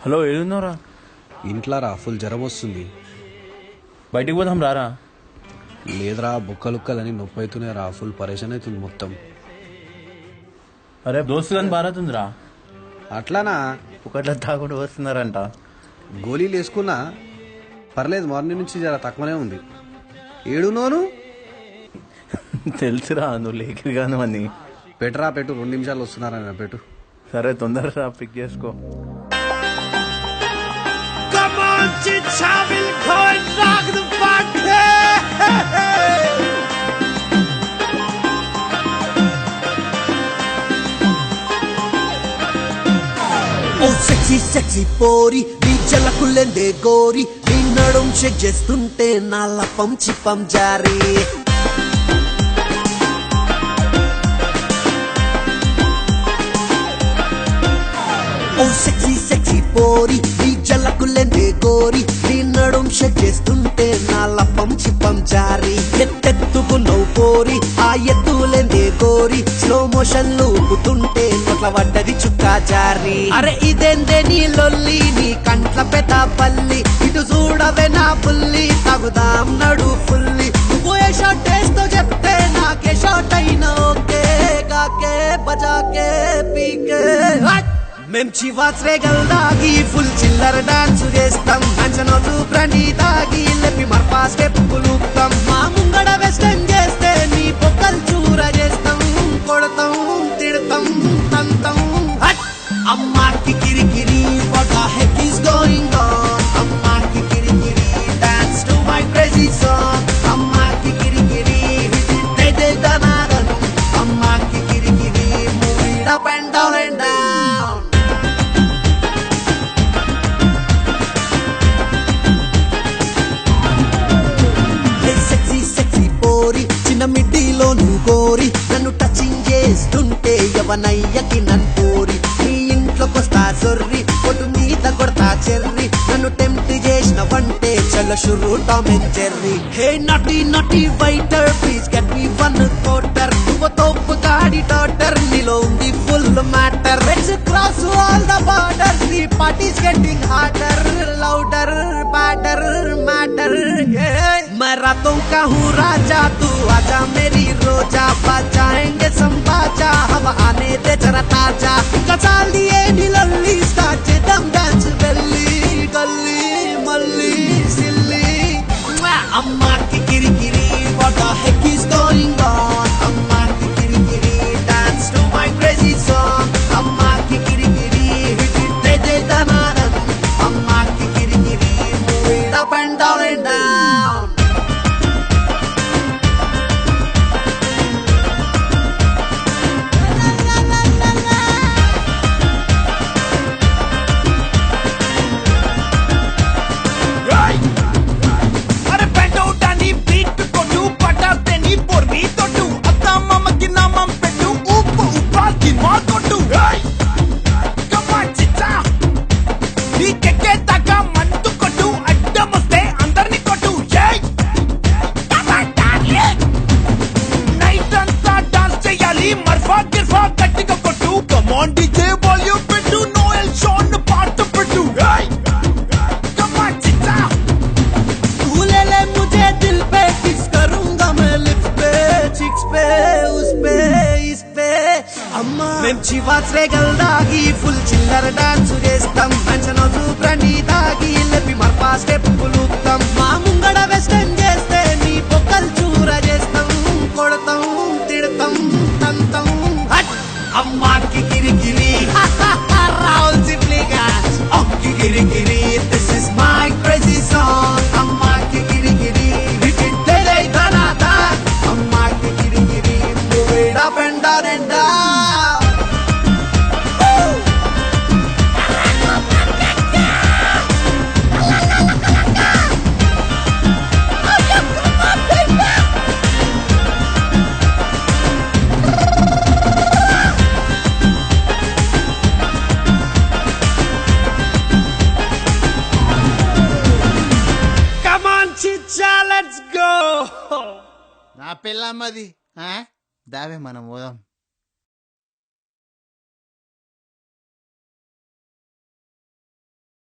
Hello ఏడున్నారా? ఇంట్లో రా, full జ్వరం వస్తుంది. బయటికి పోదాం రారా. లేదురా, బుక్కలుక్కలని నొప్పి అవుతున్నాయి రా, ఫుల్ పరేషాన్ అవుతుంది మొత్తం. అరే దోస్తు కానీ బారాతుందిరా. అట్లానా? ఒకట్లా తాకుండా వస్తున్నారంట. గోళీలు వేసుకున్నా పర్లేదు, మార్నింగ్ నుంచి జర తక్కువనే ఉంది. ఏడునోను తెలుసురా, నువ్వు లేకిరిగాను అని. పెట్టురా, పెట్టు, 2 నిమిషాలు వస్తున్నారా, పెట్టు. సరే తొందరగా పిక్ చేసుకో. ఓ సెక్సీ సెక్సీ పోరి, నీ జలకుల్లెందే గోరి, నీ నడుం చెక్ చేస్తుంటే నా లపం చిప్పం జారీ. ఓ సెక్సీ సెక్సీ పోరి, నీ జలకుల్లెందే గోరి, నీ నడుం చెక్ చేస్తుంటే నా లపం చిప్పం జారీ. ఎత్తెత్తుకు నవ్వు పోరి, ఆ ఎత్తులేందే గోరి, స్లో మోషన్ ఊపుతుంటే నోట్ల పడ్డది చుక్కా జారి. అరే ఇదేందే నీ లొల్లి, నీ కంట్ల పెద్ద పల్లి, ఇటు చూడవే నా పుల్లి, తగుదాం నడు ఫుల్లి. నువ్వు ఏ షాట్ వేస్తో చెప్తే నాకే షాట్ అయినా ఓకే, కాకే బజాకే పీకే. మేం చివాస్ రేగల్ దాగి ఫుల్ చిల్లర డాన్స్ చేస్తాం, అంచనోజు బ్రాండీ దాగి లెప్పి మర్పా స్టెప్పులు మా ముంగడ వెస్టర్న్ చేస్తే నీ పొక్కలు చూర చేస్తాం, కొడతాం తిడతాం తంతం. అమ్మాకి కిరికిరి, what the heck is going on? అమ్మాకి కిరికిరి, dance to my crazy song. అమ్మాకి కిరికిరి, హిట్ ఇట్ దే దనాదన్. అమ్మాకి కిరికిరి, move it up and down and down. Sexy sexy పోరి, చిన్న మిడ్డీలో నువ్వు కోరి, నన్ను టచింగ్ చేస్తుంటే ఎవనయ్యకి నన్ను పోరి. నీ ఇంట్లోకొస్తా సొర్రి, కొట్టు మీద కొడతా చెర్రి, నన్ను టెంప్ట్ చేసిన వంటే చల్ల షురు టామ్ అండ్ జెర్రీ. హే నటి నటి waiter, please get me 1 quarter. నువ్వు తోపు గాడి డాటర్, నీలో ఉంది full matter. Let's cross all the borders, the parties getting harder, louder batter matter. मैं रातों का हूँ राजा, तू आजा मेरी रोजा, बजाएंगे संबाजा, हवा आने दे जरा ताजा. कचाल दिए नीलल्ली, स्टार्ट दम डांस बेली गल्ली मल्ली सिल्ली. अम्मा की किरिकिरी, what the heck is going on? अम्मा की किरिकिरी, dance to my crazy song. अम्मा की किरिकिरी, hit it दे दे दनादन. अम्मा की किरिकिरी, move it up and down and down. మేం చివాస్ రేగల్ దాగి ఫుల్ చిల్లర డాన్స్ చేస్తాం, అంచనోజు బ్రాండీ దాగి లెప్పి మర్పా స్టెప్పులు మా ముంగడ వెస్టర్న్ చేస్తే నీ పొక్కలు చూర చేస్తాం, కొడతాం తిడతాం తంతం. అమ్మాకి కిరికిరి, రాహుల్ సిప్లిగా అమ్మాకి కిరికిరి, this is my crazy song. అమ్మాకి కిరికిరి, హిట్ ఇట్ దే దే దనాదన్. అమ్మాకి కిరికిరి, move it up and down and down. నా పిల్లమ్మది దావే మనం పోదాం.